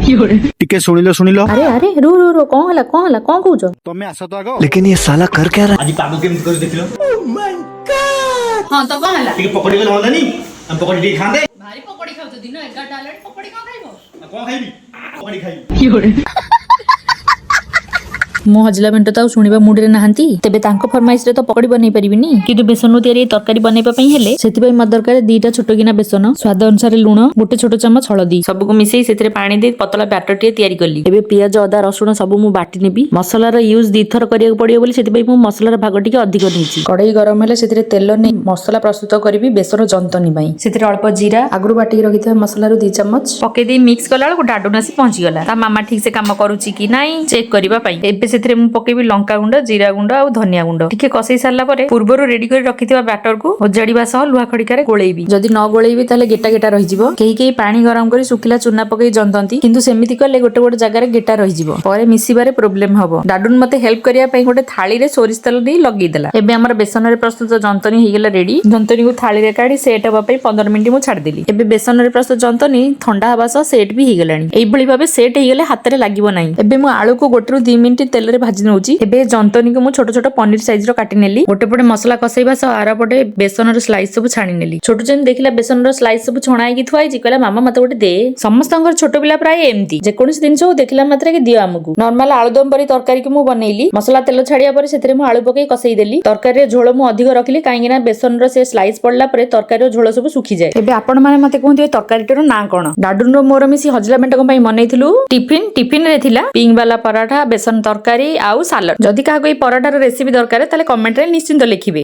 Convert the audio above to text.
टिके सुनिलो अरे अरे रो रो रो कौन हला कौन कहूछ तमे आस तो आगो लेकिन ये साला कर क्या रहा आज पागो केम कर देखिलो हां तो कौन हला टिके पकड़ी गल होंदा नी हम पकड़ी टी खांदे भारी पकोड़ी खाउ तो दिन 11 टा लड़ी पकोड़ी का खाइबो कोन खाइबी पकड़ी खाइबी मो हजलामेंट तो शुणा मुडे नहांती तेबे तांको फरमाइश रे तो पकड़ी बनै परिबिनी किंतु बेसन तैयारी तरकारी बनैबा पई हेले सेति मत दरकार दीटा छोट गिना बेसन स्वाद अनुसार लूण गोटे छोट चमच हळदी सबको मिसई सेतिरे पानी दे पतला बैटर टे तैयारी करली एबे पियाज अदा रसुण सब मु बाटी नेबी मसला रो यूज दी थर करिया पड़ियो बोली सेति मु मसला रो भाग टिके अधिक नेची कढ़ई गरम हेले सेतिरे तेल नै मसला प्रस्तुत करबी बेसन जंतनी पई सेतिरे अल्प जीरा आगरु बाटी रखिथा मसला रो 2 चमच पके दे मिक्स कला को डाडू नासी पहुंची गला ता मामा ठीक से काम करूची कि नाही चेक करबा पई एबे सेतिरे मु पकेबी लंका गुंड जीरा गुंड और धनिया गुंड टिके कसई सारला परे पूर्वरु रेडी कर रखिथिबा बैटर को ओजाडीबा सह लुहा खड़िकारे गोळेबी जदी न गोळेबी ताले गेटा गेटा रहि जिवो केही पानी गरम करी सुखिला चूना पकई जंतंती किंतु सेमिति करले गोटे गोटे जगह रे गेटा रहि जिवो परे मिसिबारे प्रॉब्लम हबो डाडुन मते हेल्प करिया पई गोटे थाली रे सोरिस तेल दे लगई देला एबे हमर बेसन रे प्रस्तुत जंतनी हि गेला रेडी जंतनी को थाली रे काढी सेट हबा पई 15 मिनिट मु छाड़ देली एबे बेसन रे प्रस्तुत जंतनी ठंडा हबा सह सेट भी हि गेलानी एई भली भाबे सेट हि गेले हाथ रे लागिवो नाही एबे मु आळू को गोटे रु 2 मिनिट तेल रे भाजी नउची एबे जंतनी को मु छोट छोट पनीर साइज रो काटी नेली गोटे पटे मसला कसैबा सह आरा पटे बेसन रो स्लाइस सब छाणी नेली छोट जन देखिला बेसन रो स्लाइस सब छणाई कि थुआई जी कहला मामा मते गोटे दे समस्तंगर छोट पिला प्राय एम्ति जे कोनस दिन सब देखिला मात्रा के दियो हमकु नॉर्मल आलूदम परी तरकारी के मु बनेइली मसला तेल छाड़िया पर सेतरे मु आलू पकई कसई देली तरकारी रे झोल मु अधिक रखिली काहेकि ना बेसन रो से स्लाइस पड़ला परे तरकारी रो झोल सब सुखी जाय एबे आपण माने मते कहंती तरकारी रो ना कोन डाडुन रो मोर मिसी हजलामेंट को पई बनेइथिलु टिफिन रे थिला पिंग वाला पराठा बेसन तरकारी आउ सालाड जदी का कोई पराठा रो रेसिपी दरकार ताले कमेंट रे निश्चिंत लिखिबे।